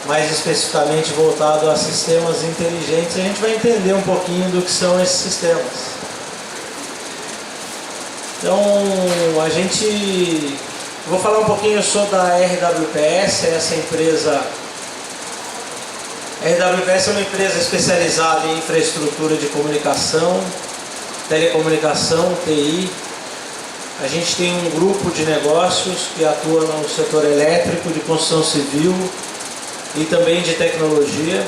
mais especificamente voltado a sistemas inteligentes, a gente vai entender um pouquinho do que são esses sistemas. Então, vou falar um pouquinho sobre a RWPS, essa empresa. A RWPS é uma empresa especializada em infraestrutura de comunicação, telecomunicação, TI. A gente tem um grupo de negócios que atua no setor elétrico, de construção civil e também de tecnologia.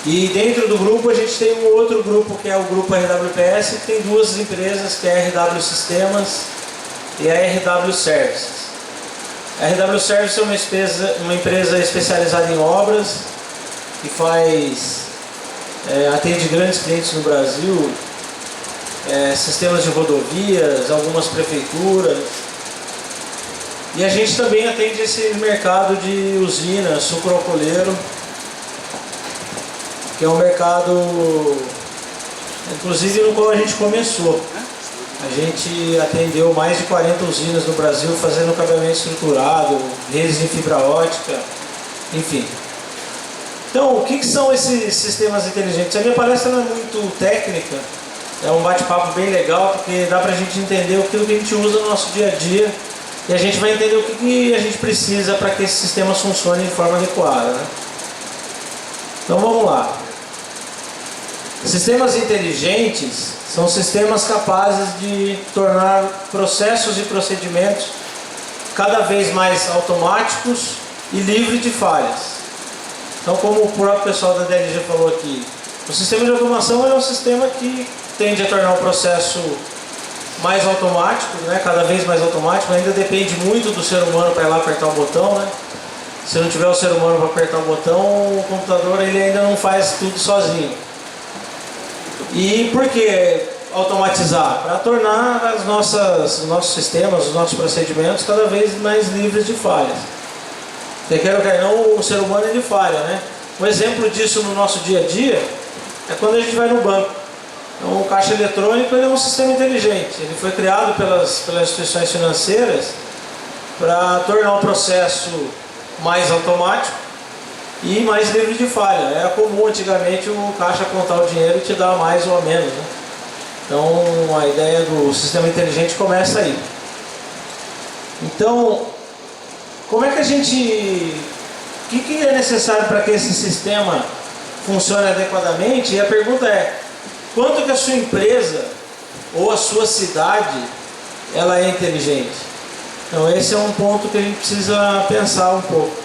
E dentro do grupo a gente tem um outro grupo que é o grupo RWPS, que tem duas empresas, que é a RW Sistemas e a RW Services. A RW Services é uma empresa especializada em obras, que atende grandes clientes no Brasil, sistemas de rodovias, algumas prefeituras. E a gente também atende esse mercado de usina, sucroalcooleiro, que é um mercado, inclusive, no qual a gente começou. A gente atendeu mais de 40 usinas no Brasil, fazendo cabeamento estruturado, redes de fibra ótica, enfim. Então, o que são esses sistemas inteligentes? A minha palestra não é muito técnica, é um bate-papo bem legal, porque dá para a gente entender aquilo que a gente usa no nosso dia a dia, e a gente vai entender o que a gente precisa para que esses sistemas funcionem de forma adequada, né? Então vamos lá. Sistemas inteligentes são sistemas capazes de tornar processos e procedimentos cada vez mais automáticos e livres de falhas. Então, como o próprio pessoal da DLG falou aqui, o sistema de automação é um sistema que tende a tornar o processo mais automático, né? Cada vez mais automático. Ainda depende muito do ser humano para ir lá apertar o botão, né? Se não tiver o ser humano para apertar o botão, o computador ele ainda não faz tudo sozinho. E por que automatizar? Para tornar os nossos sistemas, os nossos procedimentos cada vez mais livres de falhas. Você quer ou quer não, o ser humano ele falha, né? Um exemplo disso no nosso dia a dia é quando a gente vai no banco. Então, o caixa eletrônico ele é um sistema inteligente. Ele foi criado pelas instituições financeiras para tornar o processo mais automático e mais livre de falha. Era comum antigamente o caixa contar o dinheiro e te dar mais ou menos, né? Então a ideia do sistema inteligente começa aí. Então, como é que o que é necessário para que esse sistema funcione adequadamente? E a pergunta é, quanto que a sua empresa ou a sua cidade ela é inteligente? Então esse é um ponto que a gente precisa pensar um pouco.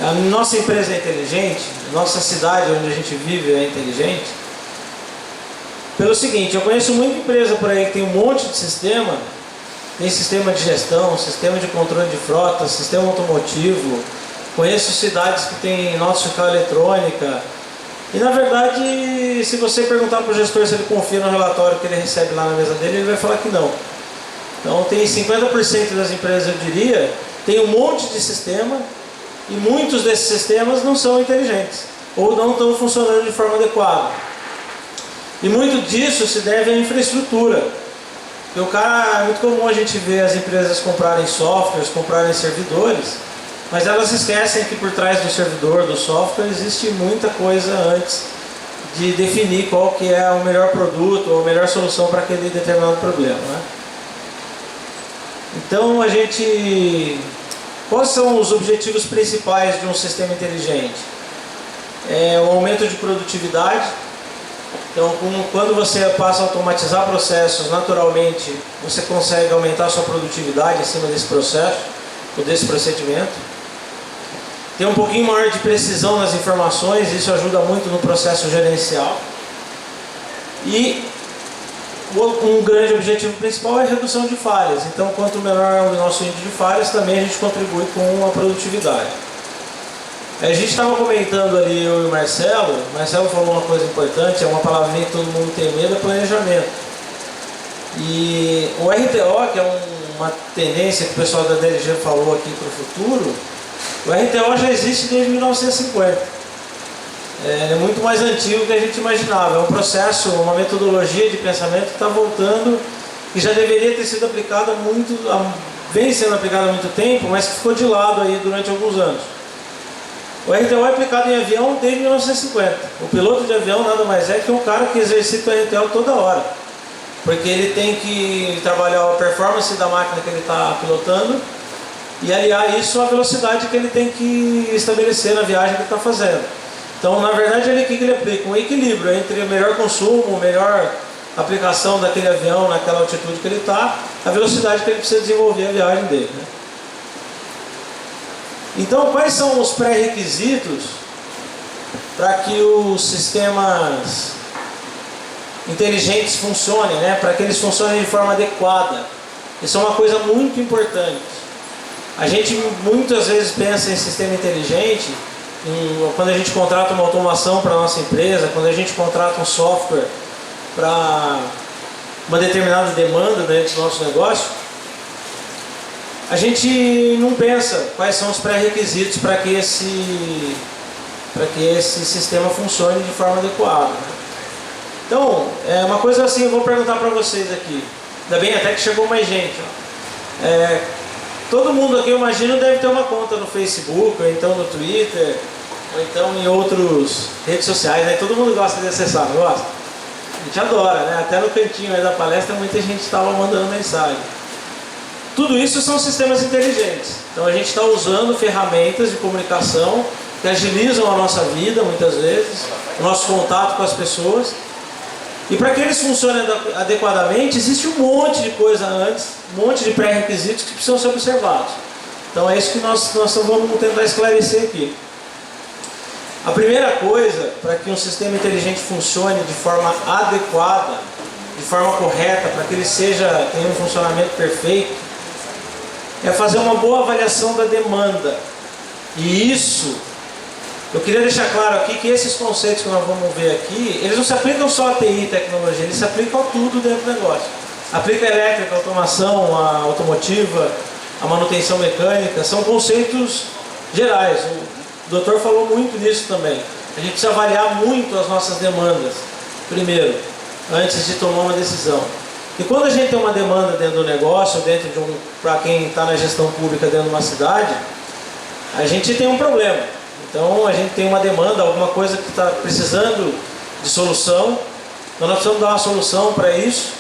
A nossa empresa é inteligente, a nossa cidade onde a gente vive é inteligente. Pelo seguinte, eu conheço muita empresa por aí que tem um monte de sistema. Tem sistema de gestão, sistema de controle de frota, sistema automotivo. Conheço cidades que tem nota fiscal eletrônica. E na verdade, se você perguntar para o gestor se ele confia no relatório que ele recebe lá na mesa dele, ele vai falar que não. Então tem 50% das empresas, eu diria, tem um monte de sistema e muitos desses sistemas não são inteligentes ou não estão funcionando de forma adequada. E muito disso se deve à infraestrutura. Porque é muito comum a gente ver as empresas comprarem softwares, comprarem servidores, mas elas esquecem que por trás do servidor, do software, existe muita coisa antes de definir qual que é o melhor produto ou a melhor solução para aquele determinado problema, né? Então quais são os objetivos principais de um sistema inteligente? O aumento de produtividade. Então, quando você passa a automatizar processos, naturalmente você consegue aumentar a sua produtividade em cima desse processo, ou desse procedimento. Tem um pouquinho maior de precisão nas informações, isso ajuda muito no processo gerencial. E um grande objetivo principal é a redução de falhas. Então, quanto menor o nosso índice de falhas, também a gente contribui com a produtividade. A gente estava comentando ali, eu e o Marcelo falou uma coisa importante, é uma palavrinha que todo mundo tem medo, é planejamento. E o RTO, que é uma tendência que o pessoal da DLG falou aqui para o futuro, o RTO já existe desde 1950. É muito mais antigo do que a gente imaginava. É um processo, uma metodologia de pensamento que está voltando e já deveria ter sido aplicada há vem sendo aplicado há muito tempo, mas que ficou de lado aí durante alguns anos. O RTO é aplicado em avião desde 1950. O piloto de avião nada mais é que um cara que exercita o RTO toda hora. Porque ele tem que trabalhar a performance da máquina que ele está pilotando e aliar isso à velocidade que ele tem que estabelecer na viagem que ele está fazendo. Então, na verdade, o que ele aplica? Um equilíbrio entre o melhor consumo, melhor aplicação daquele avião naquela altitude que ele está, a velocidade que ele precisa desenvolver a viagem dele, né? Então, quais são os pré-requisitos para que os sistemas inteligentes funcionem, né? Para que eles funcionem de forma adequada? Isso é uma coisa muito importante. A gente muitas vezes pensa em sistema inteligente quando a gente contrata uma automação para a nossa empresa, quando a gente contrata um software para uma determinada demanda dentro do nosso negócio, a gente não pensa quais são os pré-requisitos para que esse sistema funcione de forma adequada. Então, é uma coisa assim, eu vou perguntar para vocês aqui. Ainda bem até que chegou mais gente. Todo mundo aqui, eu imagino, deve ter uma conta no Facebook, ou então no Twitter, ou então em outras redes sociais, né? Todo mundo gosta de acessar, não gosta? A gente adora, né? Até no cantinho aí da palestra muita gente estava mandando mensagem. Tudo isso são sistemas inteligentes. Então a gente está usando ferramentas de comunicação que agilizam a nossa vida, muitas vezes, o nosso contato com as pessoas. E para que eles funcionem adequadamente, existe um monte de coisa antes, um monte de pré-requisitos que precisam ser observados. Então é isso que nós vamos tentar esclarecer aqui. A primeira coisa, para que um sistema inteligente funcione de forma adequada, de forma correta, para que ele tenha um funcionamento perfeito, é fazer uma boa avaliação da demanda. E isso, eu queria deixar claro aqui que esses conceitos que nós vamos ver aqui, eles não se aplicam só a TI e tecnologia, eles se aplicam a tudo dentro do negócio. Aplica a elétrica, a automação, a automotiva, a manutenção mecânica, são conceitos gerais. O doutor falou muito nisso também. A gente precisa avaliar muito as nossas demandas, primeiro, antes de tomar uma decisão. E quando a gente tem uma demanda dentro do negócio, para quem está na gestão pública dentro de uma cidade, a gente tem um problema. Então a gente tem uma demanda, alguma coisa que está precisando de solução, então nós precisamos dar uma solução para isso.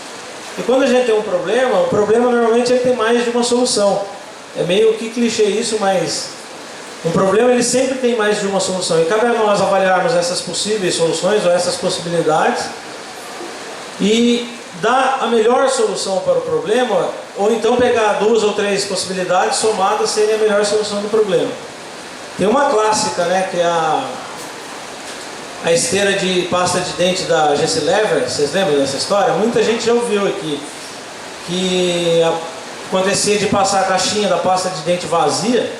E quando a gente tem um problema, o problema normalmente ele tem mais de uma solução. É meio que clichê isso, mas um problema ele sempre tem mais de uma solução. E cabe a nós avaliarmos essas possíveis soluções ou essas possibilidades e dar a melhor solução para o problema, ou então pegar 2 ou 3 possibilidades somadas serem a melhor solução do problema. Tem uma clássica, né, que é a esteira de pasta de dente da Gessilever. Vocês lembram dessa história? Muita gente já ouviu aqui que acontecia de passar a caixinha da pasta de dente vazia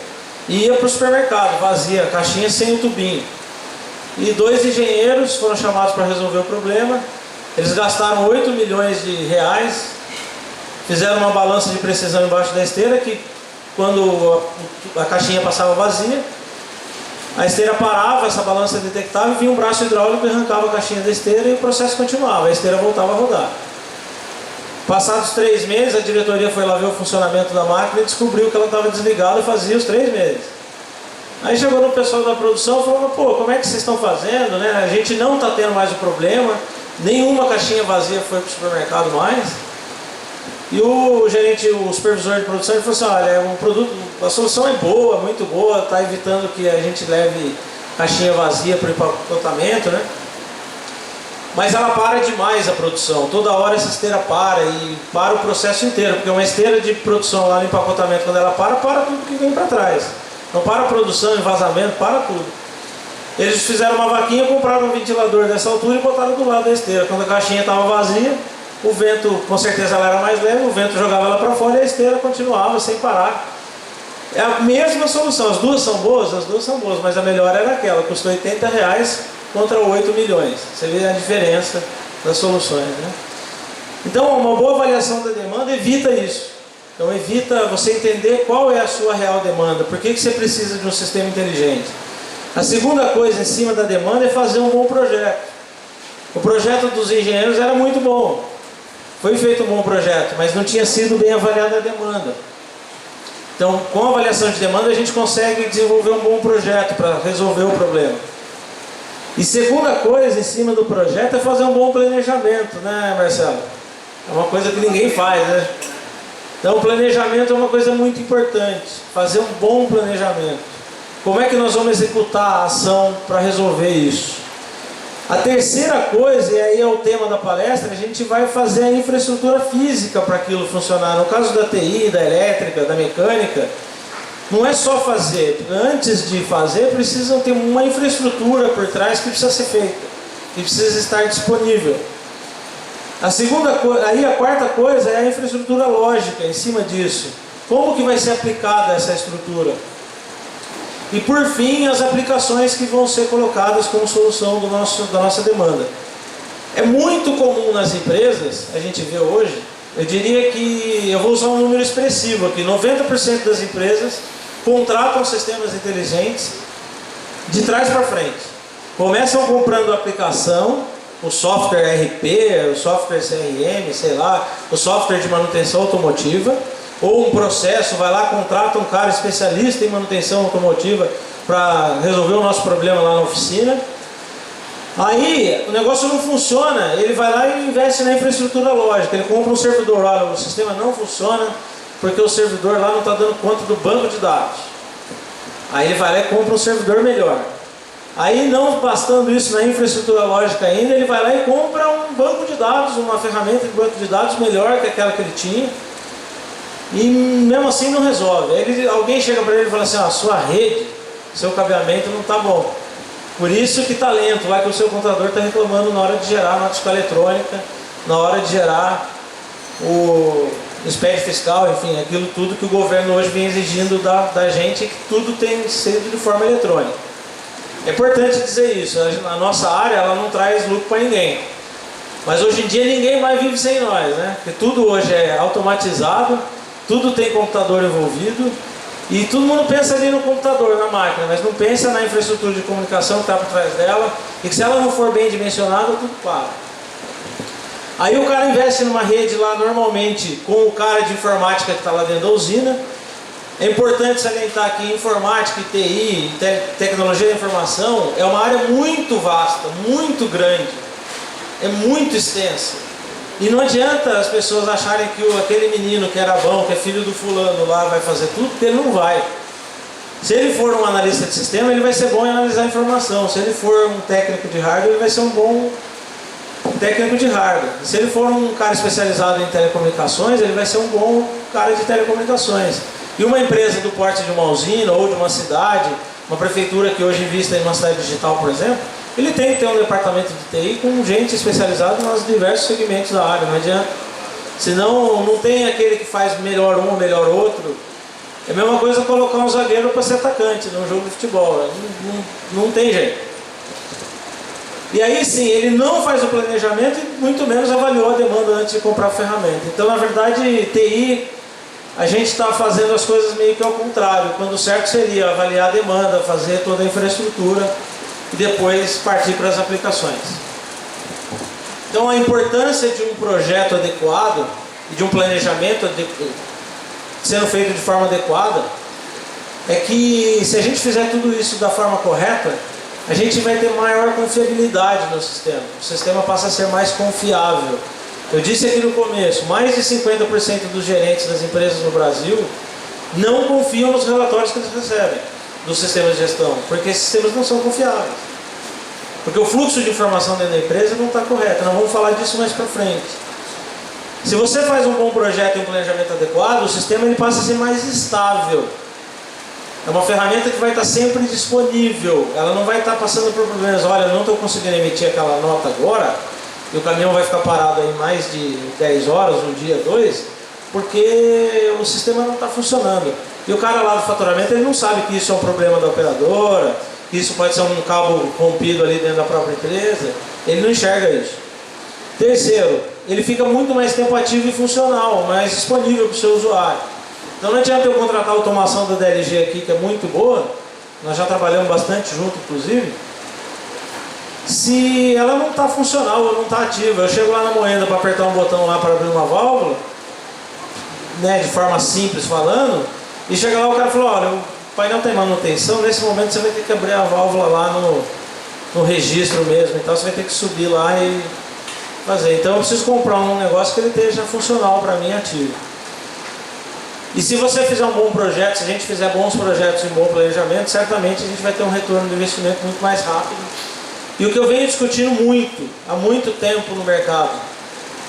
e ia para o supermercado, vazia, a caixinha sem o tubinho. E 2 engenheiros foram chamados para resolver o problema. Eles gastaram 8 milhões de reais, fizeram uma balança de precisão embaixo da esteira que quando a caixinha passava vazia, a esteira parava, essa balança detectava e vinha um braço hidráulico e arrancava a caixinha da esteira e o processo continuava, a esteira voltava a rodar. Passados 3 meses, a diretoria foi lá ver o funcionamento da máquina e descobriu que ela estava desligada e fazia os 3 meses. Aí chegou no pessoal da produção e falou: pô, como é que vocês estão fazendo, né? A gente não está tendo mais o problema, nenhuma caixinha vazia foi para o supermercado mais. E o gerente, o supervisor de produção, ele falou assim: olha, a solução é boa, muito boa, está evitando que a gente leve caixinha vazia para o empacotamento, né? Mas ela para demais a produção, toda hora essa esteira para e para o processo inteiro, porque uma esteira de produção lá no empacotamento, quando ela para tudo que vem para trás. Não para a produção, vazamento, para tudo. Eles fizeram uma vaquinha, compraram um ventilador dessa altura e botaram do lado da esteira. Quando a caixinha estava vazia, o vento, com certeza ela era mais leve, o vento jogava ela para fora e a esteira continuava sem parar. É a mesma solução, as duas são boas, mas a melhor era aquela, custou 80 reais contra 8 milhões. Você vê a diferença das soluções, né? Então, uma boa avaliação da demanda evita isso. Então, evita você entender qual é a sua real demanda, por que você precisa de um sistema inteligente. A segunda coisa em cima da demanda é fazer um bom projeto. O projeto dos engenheiros era muito bom. Foi feito um bom projeto, mas não tinha sido bem avaliada a demanda. Então, com a avaliação de demanda, a gente consegue desenvolver um bom projeto para resolver o problema. E segunda coisa em cima do projeto é fazer um bom planejamento, né, Marcelo? É uma coisa que ninguém faz, né? Então, o planejamento é uma coisa muito importante. Fazer um bom planejamento. Como é que nós vamos executar a ação para resolver isso? A terceira coisa, e aí é o tema da palestra, a gente vai fazer a infraestrutura física para aquilo funcionar. No caso da TI, da elétrica, da mecânica, não é só fazer. Antes de fazer, precisam ter uma infraestrutura por trás que precisa ser feita, que precisa estar disponível. A quarta coisa é a infraestrutura lógica em cima disso. Como que vai ser aplicada essa estrutura? E por fim, as aplicações que vão ser colocadas como solução da nossa demanda. É muito comum nas empresas, a gente vê hoje, eu diria que, eu vou usar um número expressivo aqui, 90% das empresas contratam sistemas inteligentes de trás para frente. Começam comprando a aplicação, o software RP, o software CRM, sei lá, o software de manutenção automotiva, ou um processo, vai lá, contrata um cara especialista em manutenção automotiva para resolver o nosso problema lá na oficina. Aí o negócio não funciona, ele vai lá e investe na infraestrutura lógica, ele compra um servidor, olha, o sistema não funciona porque o servidor lá não está dando conta do banco de dados. Aí ele vai lá e compra um servidor melhor. Aí, não bastando isso na infraestrutura lógica ainda, ele vai lá e compra um banco de dados, uma ferramenta de banco de dados melhor que aquela que ele tinha. E mesmo assim não resolve. Aí alguém chega para ele e fala assim, sua rede, seu cabeamento não está bom. Por isso que está lento, lá que o seu contador está reclamando na hora de gerar a nota fiscal eletrônica, na hora de gerar o SPED fiscal, enfim, aquilo tudo que o governo hoje vem exigindo da gente, que tudo tem sido de forma eletrônica. É importante dizer isso, a nossa área ela não traz lucro para ninguém. Mas hoje em dia ninguém mais vive sem nós, né? Porque tudo hoje é automatizado, tudo tem computador envolvido e todo mundo pensa ali no computador, na máquina, mas não pensa na infraestrutura de comunicação que está por trás dela e que se ela não for bem dimensionada, tudo para. Aí o cara investe numa rede lá normalmente com o cara de informática que está lá dentro da usina. É importante salientar que informática, TI, tecnologia da informação é uma área muito vasta, muito grande, é muito extensa. E não adianta as pessoas acharem que aquele menino que era bom, que é filho do fulano lá, vai fazer tudo, porque ele não vai. Se ele for um analista de sistema, ele vai ser bom em analisar a informação. Se ele for um técnico de hardware, ele vai ser um bom técnico de hardware. Se ele for um cara especializado em telecomunicações, ele vai ser um bom cara de telecomunicações. E uma empresa do porte de uma usina ou de uma cidade, uma prefeitura que hoje invista em uma cidade digital, por exemplo, ele tem que ter um departamento de TI com gente especializada nos diversos segmentos da área, não adianta. Senão não tem aquele que faz melhor um ou melhor outro. É a mesma coisa colocar um zagueiro para ser atacante num jogo de futebol, não tem jeito. E aí sim, ele não faz o planejamento e muito menos avaliou a demanda antes de comprar a ferramenta. Então na verdade, TI, a gente está fazendo as coisas meio que ao contrário, quando o certo seria avaliar a demanda, fazer toda a infraestrutura e depois partir para as aplicações. Então a importância de um projeto adequado e de um planejamento sendo feito de forma adequada é que se a gente fizer tudo isso da forma correta, a gente vai ter maior confiabilidade no sistema. O sistema passa a ser mais confiável. Eu disse aqui no começo, mais de 50% dos gerentes das empresas no Brasil não confiam nos relatórios que eles recebem dos sistemas de gestão, porque esses sistemas não são confiáveis. Porque o fluxo de informação dentro da empresa não está correto. Nós vamos falar disso mais para frente. Se você faz um bom projeto e um planejamento adequado, o sistema ele passa a ser mais estável. É uma ferramenta que vai estar sempre disponível. Ela não vai estar passando por problemas. Olha, eu não estou conseguindo emitir aquela nota agora, e o caminhão vai ficar parado aí mais de 10 horas, um dia, dois, porque o sistema não está funcionando. E o cara lá do faturamento, ele não sabe que isso é um problema da operadora, que isso pode ser um cabo rompido ali dentro da própria empresa. Ele não enxerga isso. Terceiro, ele fica muito mais tempo ativo e funcional, mais disponível para o seu usuário. Então não adianta eu contratar a automação da DLG aqui, que é muito boa, nós já trabalhamos bastante junto, inclusive, se ela não está funcional ou não está ativa. Eu chego lá na moenda para apertar um botão lá para abrir uma válvula, né, de forma simples falando, E chega lá, o cara falou, olha, o painel tem manutenção, nesse momento você vai ter que abrir a válvula lá no registro mesmo, então você vai ter que subir lá e fazer. Então eu preciso comprar um negócio que ele esteja funcional para mim, ativo. E se você fizer um bom projeto, se a gente fizer bons projetos e um bom planejamento, certamente a gente vai ter um retorno de investimento muito mais rápido. E o que eu venho discutindo muito, há muito tempo no mercado,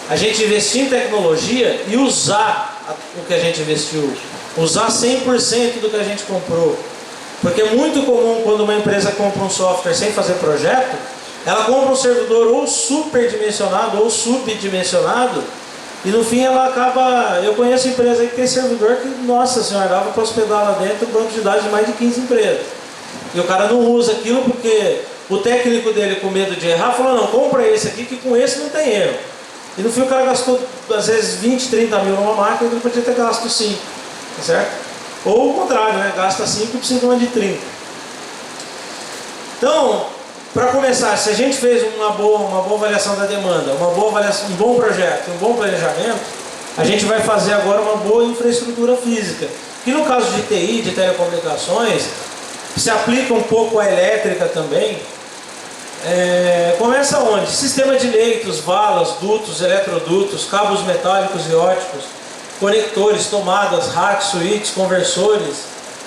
a gente investir em tecnologia e usar o que a gente investiu, usar 100% do que a gente comprou. Porque é muito comum quando uma empresa compra um software sem fazer projeto, ela compra um servidor ou superdimensionado ou subdimensionado, e no fim ela acaba... Eu conheço empresa aí que tem servidor que, nossa senhora, dava para hospedar lá dentro banco de dados de mais de 15 empresas. E o cara não usa aquilo porque o técnico dele, com medo de errar, falou, não, compra esse aqui que com esse não tem erro. E no fim o cara gastou às vezes 20, 30 mil numa máquina e ele podia ter gasto 5, tá certo? Ou o contrário, né? Gasta 5 e precisa de uma de 30. Então, para começar, se a gente fez uma boa avaliação da demanda, um bom projeto, um bom planejamento, a gente vai fazer agora uma boa infraestrutura física. Que no caso de TI, de telecomunicações, se aplica um pouco à elétrica também. Começa onde? Sistema de leitos, valas, dutos, eletrodutos, cabos metálicos e ópticos, conectores, tomadas, racks, switches, conversores,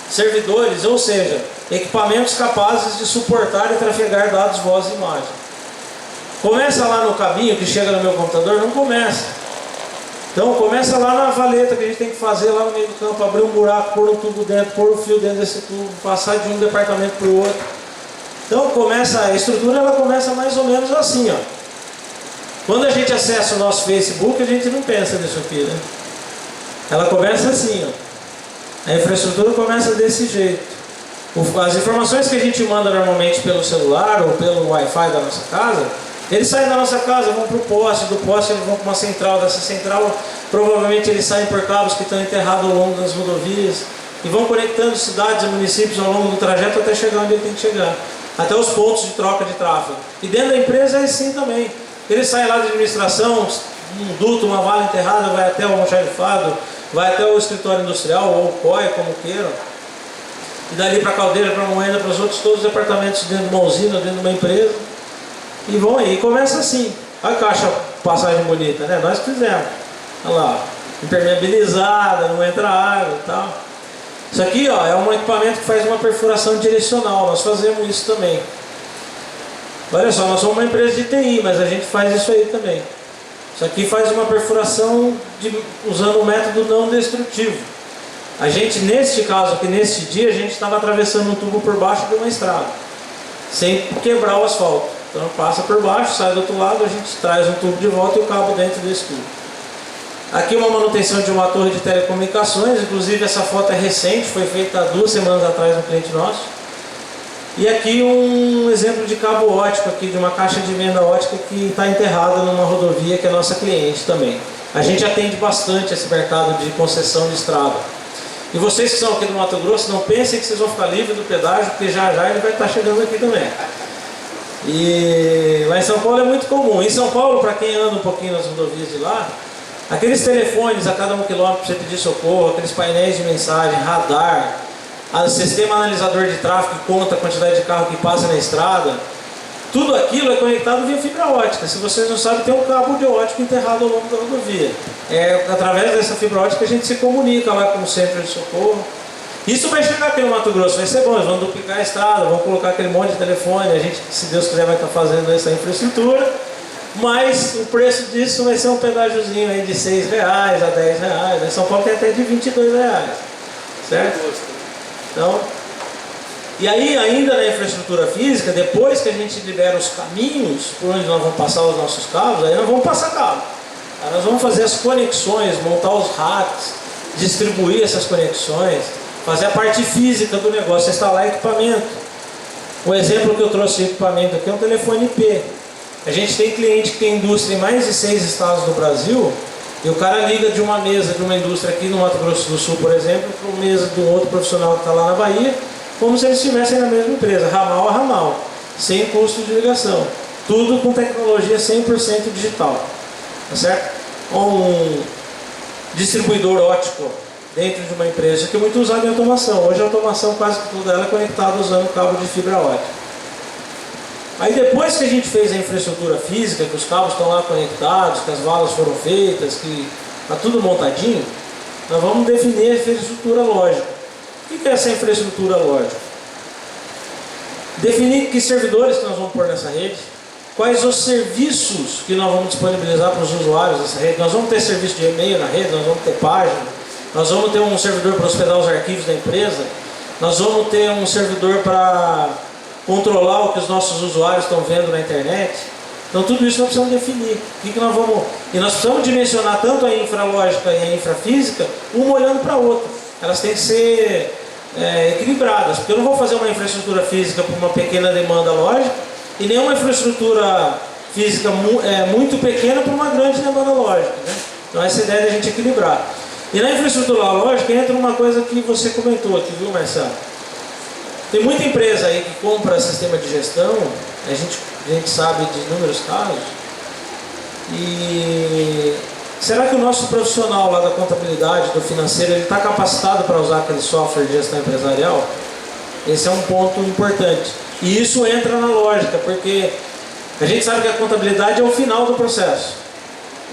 servidores, ou seja, equipamentos capazes de suportar e trafegar dados, voz e imagem. Começa lá no cabinho que chega no meu computador? Não começa. Então começa lá na valeta que a gente tem que fazer lá no meio do campo, abrir um buraco, pôr um tubo dentro, pôr o fio dentro desse tubo, passar de um departamento para o outro. Então a estrutura ela começa mais ou menos assim, ó. Quando a gente acessa o nosso Facebook, a gente não pensa nisso aqui, né? Ela começa assim, ó. A infraestrutura começa desse jeito. As informações que a gente manda normalmente pelo celular ou pelo Wi-Fi da nossa casa, eles saem da nossa casa, vão para o poste, do poste eles vão para uma central, dessa central provavelmente eles saem por cabos que estão enterrados ao longo das rodovias e vão conectando cidades e municípios ao longo do trajeto até chegar onde ele tem que chegar, até os pontos de troca de tráfego. E dentro da empresa é assim também. Eles saem lá da administração, um duto, uma vala enterrada, vai até o almoxarifado, vai até o escritório industrial ou o COI, como queiram. E dali para a caldeira, para a moeda, para os outros todos os departamentos dentro de uma usina, dentro de uma empresa. E vão aí, começa assim. Olha a caixa passagem bonita, né? Nós fizemos. Olha lá, impermeabilizada, não entra água e tal. Isso aqui, ó, é um equipamento que faz uma perfuração direcional. Nós fazemos isso também. Olha só, nós somos uma empresa de TI, mas a gente faz isso aí também. Isso aqui faz uma perfuração usando um método não destrutivo. A gente, neste caso aqui, neste dia, a gente estava atravessando um tubo por baixo de uma estrada, sem quebrar o asfalto. Então passa por baixo, sai do outro lado, a gente traz um tubo de volta e o cabo dentro desse tubo. Aqui uma manutenção de uma torre de telecomunicações, inclusive essa foto é recente, foi feita há 2 semanas atrás no cliente nosso. E aqui um exemplo de cabo ótico, aqui, de uma caixa de venda ótica que está enterrada numa rodovia que é nossa cliente também. A gente atende bastante esse mercado de concessão de estrada. E vocês que são aqui do Mato Grosso, não pensem que vocês vão ficar livres do pedágio, porque já já ele vai estar chegando aqui também. E lá em São Paulo é muito comum. Em São Paulo, para quem anda um pouquinho nas rodovias de lá, aqueles telefones a cada 1 quilômetro para você pedir socorro, aqueles painéis de mensagem, radar, sistema analisador de tráfego que conta a quantidade de carro que passa na estrada, tudo aquilo é conectado via fibra ótica. Se vocês não sabem, tem um cabo de ótica enterrado ao longo da rodovia. Através dessa fibra ótica a gente se comunica lá com o centro de socorro. Isso vai chegar aqui no Mato Grosso, vai ser bom, eles vão duplicar a estrada, vão colocar aquele monte de telefone, a gente, se Deus quiser, vai estar fazendo essa infraestrutura, mas o preço disso vai ser um pedágiozinho aí de R$6 a R$10, em São Paulo tem até de R$22, certo? Então, e aí ainda na infraestrutura física, depois que a gente libera os caminhos por onde nós vamos passar os nossos cabos, aí nós vamos passar cabo. Aí nós vamos fazer as conexões, montar os racks, distribuir essas conexões, fazer a parte física do negócio, instalar equipamento. O exemplo que eu trouxe de equipamento aqui é um telefone IP. A gente tem cliente que tem indústria em mais de 6 estados do Brasil, e o cara liga de uma mesa de uma indústria aqui no Mato Grosso do Sul, por exemplo, para uma mesa de um outro profissional que está lá na Bahia, como se eles estivessem na mesma empresa, ramal a ramal, sem custo de ligação. Tudo com tecnologia 100% digital. Tá certo? Um distribuidor óptico dentro de uma empresa, que é muito usado em automação. Hoje a automação quase que toda ela é conectada usando cabo de fibra ótica. Aí depois que a gente fez a infraestrutura física, que os cabos estão lá conectados, que as valas foram feitas, que está tudo montadinho, nós vamos definir a infraestrutura lógica. O que é essa infraestrutura lógica? Definir que servidores que nós vamos pôr nessa rede, quais os serviços que nós vamos disponibilizar para os usuários dessa rede. Nós vamos ter serviço de e-mail na rede, nós vamos ter página, nós vamos ter um servidor para hospedar os arquivos da empresa, nós vamos ter um servidor para controlar o que os nossos usuários estão vendo na internet. Então tudo isso nós precisamos definir. O que nós vamos... E nós precisamos dimensionar tanto a infralógica e a infrafísica, uma olhando para a outra. Elas têm que ser equilibradas, porque eu não vou fazer uma infraestrutura física para uma pequena demanda lógica e nem uma infraestrutura física muito pequena para uma grande demanda lógica, né? Então essa ideia de a gente equilibrar. E na infraestrutura lógica entra uma coisa que você comentou aqui, viu, Marcelo? Tem muita empresa aí que compra sistema de gestão, a gente sabe de inúmeros casos. E será que o nosso profissional lá da contabilidade, do financeiro, ele está capacitado para usar aquele software de gestão empresarial? Esse é um ponto importante. E isso entra na lógica, porque a gente sabe que a contabilidade é o final do processo.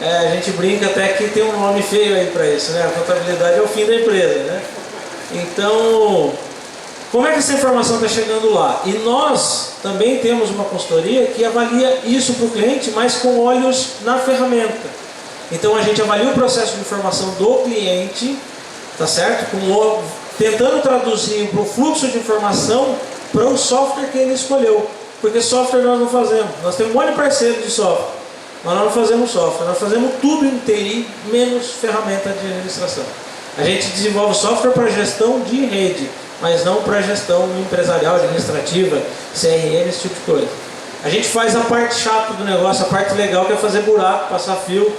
A gente brinca até que tem um nome feio aí para isso, né? A contabilidade é o fim da empresa, né? Então, como é que essa informação está chegando lá? E nós também temos uma consultoria que avalia isso para o cliente, mas com olhos na ferramenta. Então a gente avalia o processo de informação do cliente, tá certo? Tentando traduzir para o fluxo de informação para o software que ele escolheu. Porque software nós não fazemos. Nós temos um monte de parceiro de software, mas nós não fazemos software. Nós fazemos tudo em TI, menos ferramenta de administração. A gente desenvolve software para gestão de rede, mas não para gestão empresarial, administrativa, CRM, esse tipo de coisa. A gente faz a parte chata do negócio, a parte legal, que é fazer buraco, passar fio.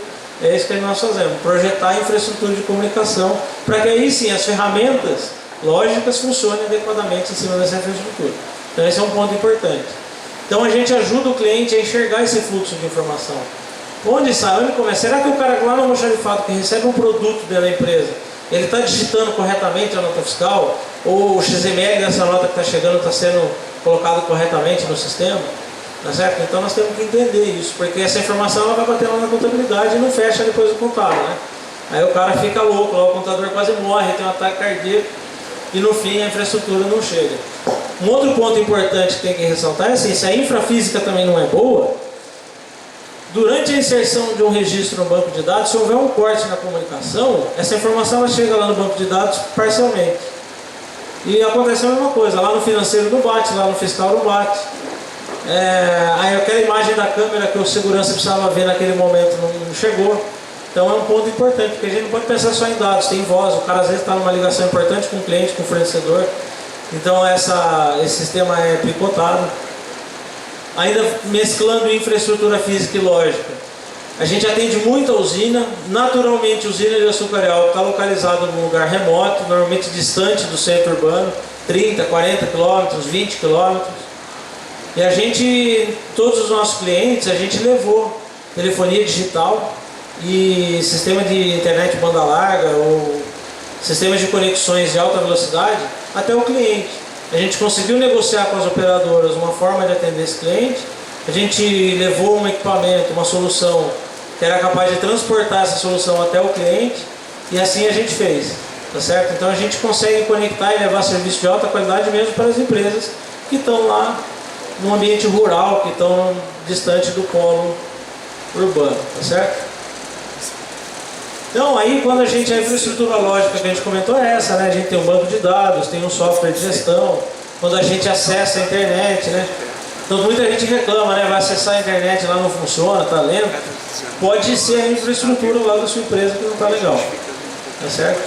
É isso que nós fazemos, projetar a infraestrutura de comunicação, para que aí sim as ferramentas lógicas funcionem adequadamente em cima dessa infraestrutura. Então esse é um ponto importante. Então a gente ajuda o cliente a enxergar esse fluxo de informação. Onde sai? Onde começa? Será que o cara lá no almoxarifado que recebe um produto dentro da empresa, ele está digitando corretamente a nota fiscal? Ou o XML dessa nota que está chegando está sendo colocado corretamente no sistema? Tá certo? Então nós temos que entender isso, porque essa informação ela vai bater lá na contabilidade e não fecha depois do contado, né? Aí o cara fica louco, lá o contador quase morre, tem um ataque cardíaco e no fim a infraestrutura não chega. Um outro ponto importante que tem que ressaltar é assim, se a infrafísica também não é boa, durante a inserção de um registro no banco de dados, se houver um corte na comunicação, essa informação ela chega lá no banco de dados parcialmente. E acontece a mesma coisa, lá no financeiro não bate, lá no fiscal não bate. Aí aquela imagem da câmera que o segurança precisava ver naquele momento não chegou. Então é um ponto importante, porque a gente não pode pensar só em dados, tem voz, o cara às vezes está numa ligação importante com o cliente, com o fornecedor. Então esse sistema é picotado. Ainda mesclando infraestrutura física e lógica. A gente atende muita usina, naturalmente a usina de açúcar real está localizada num lugar remoto, normalmente distante do centro urbano, 30, 40 quilômetros, 20 quilômetros. E a gente, todos os nossos clientes, a gente levou telefonia digital e sistema de internet banda larga ou sistemas de conexões de alta velocidade até o cliente. A gente conseguiu negociar com as operadoras uma forma de atender esse cliente. A gente levou um equipamento, uma solução que era capaz de transportar essa solução até o cliente e assim a gente fez, tá certo? Então a gente consegue conectar e levar serviço de alta qualidade mesmo para as empresas que estão lá no ambiente rural, que estão distante do polo urbano, tá certo? Então aí quando a infraestrutura lógica que a gente comentou é essa, né? A gente tem um banco de dados, tem um software de gestão, quando a gente acessa a internet, né? Então muita gente reclama, né? Vai acessar a internet, lá não funciona, tá lento. Pode ser a infraestrutura lá da sua empresa que não está legal, tá certo?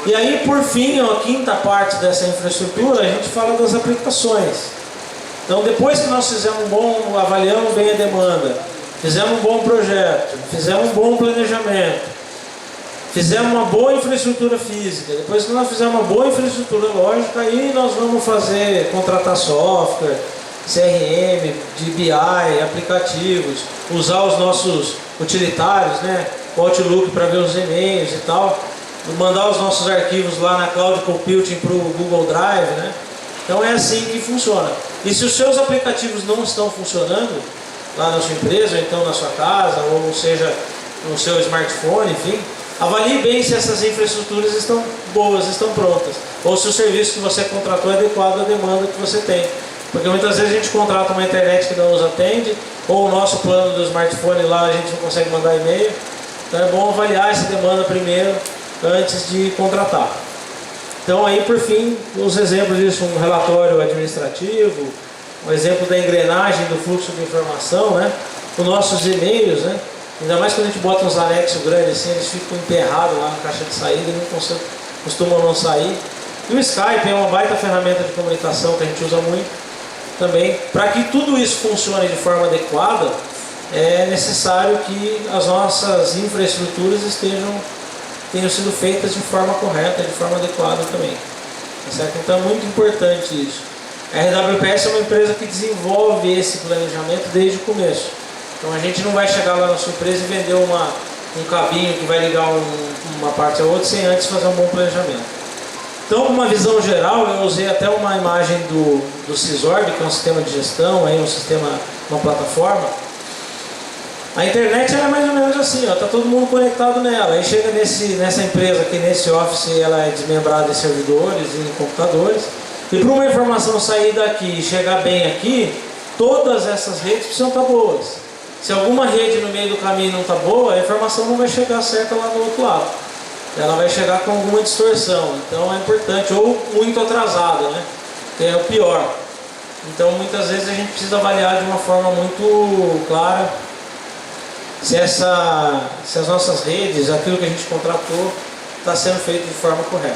E aí por fim, a quinta parte dessa infraestrutura, a gente fala das aplicações. Então depois que nós avaliamos bem a demanda, fizemos um bom projeto, fizemos um bom planejamento, fizemos uma boa infraestrutura física, depois que nós fizemos uma boa infraestrutura lógica, aí nós vamos contratar software, CRM, de BI, aplicativos, usar os nossos utilitários, né? O Outlook para ver os e-mails e tal. mandar os nossos arquivos lá na Cloud Computing para o Google Drive, né? Então é assim que funciona. E se os seus aplicativos não estão funcionando lá na sua empresa, ou então na sua casa, ou seja, no seu smartphone, enfim, avalie bem se essas infraestruturas estão boas, estão prontas, ou se o serviço que você contratou é adequado à demanda que você tem. Porque muitas vezes a gente contrata uma internet que não nos atende, ou o nosso plano do smartphone lá a gente não consegue mandar e-mail. Então é bom avaliar essa demanda primeiro, antes de contratar. Então aí por fim, os exemplos disso, um relatório administrativo, um exemplo da engrenagem do fluxo de informação, né? Os nossos e-mails, né? Ainda mais quando a gente bota uns anexos grandes assim, eles ficam emperrados lá na caixa de saída e não costumam não sair. E o Skype é uma baita ferramenta de comunicação que a gente usa muito também. Para que tudo isso funcione de forma adequada, é necessário que as nossas infraestruturas tenham sido feitas de forma correta, de forma adequada também. Certo? Então é muito importante isso. A RWPS é uma empresa que desenvolve esse planejamento desde o começo. Então a gente não vai chegar lá na sua empresa e vender um cabinho que vai ligar uma parte a outra sem antes fazer um bom planejamento. Então, com uma visão geral, eu usei até uma imagem do Sysorg, que é um sistema de gestão, uma plataforma. A internet é mais ou menos assim, está todo mundo conectado nela. Aí chega nessa empresa aqui, nesse Office, ela é desmembrada em servidores e em computadores. E para uma informação sair daqui e chegar bem aqui, todas essas redes precisam estar boas. Se alguma rede no meio do caminho não está boa, a informação não vai chegar certa lá do outro lado. Ela vai chegar com alguma distorção. Então é importante, ou muito atrasada, né? Que é o pior. Então muitas vezes a gente precisa avaliar de uma forma muito clara se as nossas redes, aquilo que a gente contratou, está sendo feito de forma correta.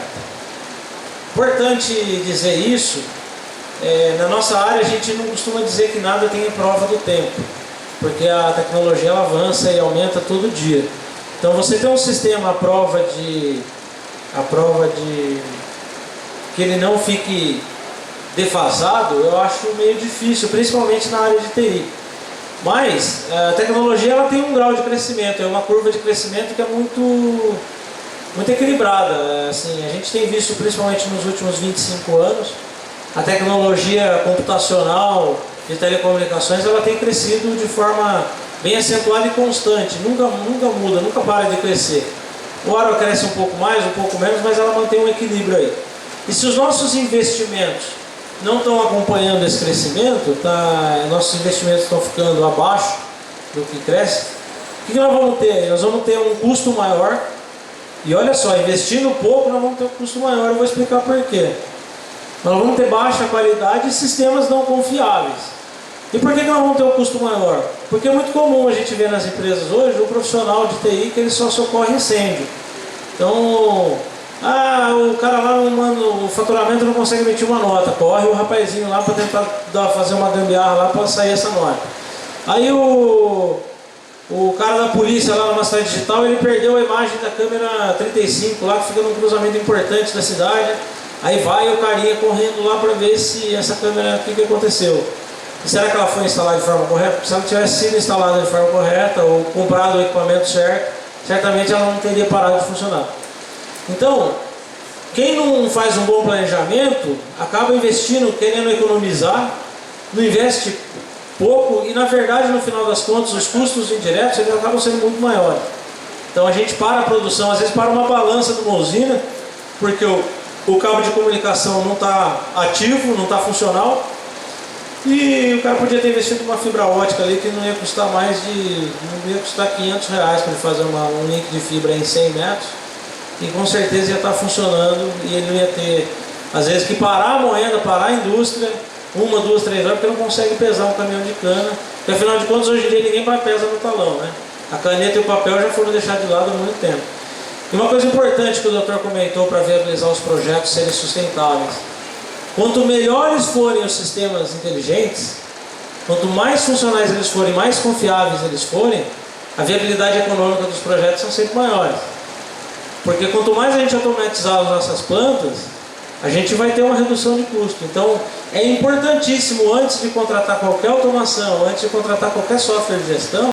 Importante dizer isso, na nossa área a gente não costuma dizer que nada tem prova do tempo, porque a tecnologia ela avança e aumenta todo dia. Então você ter um sistema à prova de que ele não fique defasado, eu acho meio difícil, principalmente na área de TI. Mas a tecnologia ela tem um grau de crescimento, é uma curva de crescimento que é muito equilibrada. Assim, a gente tem visto principalmente nos últimos 25 anos, a tecnologia computacional de telecomunicações ela tem crescido de forma bem acentuada e constante, nunca muda, nunca para de crescer. O aro cresce um pouco mais, um pouco menos, mas ela mantém um equilíbrio aí. E se os nossos investimentos não estão acompanhando esse crescimento, nossos investimentos estão ficando abaixo do que cresce, o que nós vamos ter? Nós vamos ter um custo maior, e olha só, investindo pouco nós vamos ter um custo maior, eu vou explicar por quê. Nós vamos ter baixa qualidade e sistemas não confiáveis. E por que nós vamos ter um custo maior? Porque é muito comum a gente ver nas empresas hoje o profissional de TI que ele só socorre incêndio. Então, o cara lá não manda, o faturamento não consegue emitir uma nota, corre o rapazinho lá para tentar fazer uma gambiarra lá para sair essa nota. Aí o cara da polícia lá numa cidade digital, ele perdeu a imagem da câmera 35 lá, que fica num cruzamento importante da cidade. Aí vai o carinha correndo lá para ver se essa câmera, o que aconteceu. E será que ela foi instalada de forma correta? Porque se ela tivesse sido instalada de forma correta ou comprado o equipamento certo, certamente ela não teria parado de funcionar. Então, quem não faz um bom planejamento, acaba investindo, querendo economizar, não investe pouco e na verdade no final das contas os custos indiretos eles acabam sendo muito maiores. Então a gente para a produção, às vezes para uma balança de uma usina, porque o cabo de comunicação não está ativo, não está funcional, e o cara podia ter investido uma fibra ótica ali que não ia custar não ia custar R$500 para ele fazer um link de fibra em 100 metros, e com certeza ia estar funcionando e ele não ia ter, às vezes, que parar a moenda, parar a indústria, 1, 2, 3 horas, porque não consegue pesar um caminhão de cana, porque afinal de contas hoje em dia ninguém pesa no talão, né? A caneta e o papel já foram deixados de lado há muito tempo. E uma coisa importante que o doutor comentou para viabilizar os projetos serem sustentáveis: quanto melhores forem os sistemas inteligentes, quanto mais funcionais eles forem, mais confiáveis eles forem, a viabilidade econômica dos projetos são sempre maiores. Porque quanto mais a gente automatizar as nossas plantas, a gente vai ter uma redução de custo. Então é importantíssimo, antes de contratar qualquer automação, antes de contratar qualquer software de gestão,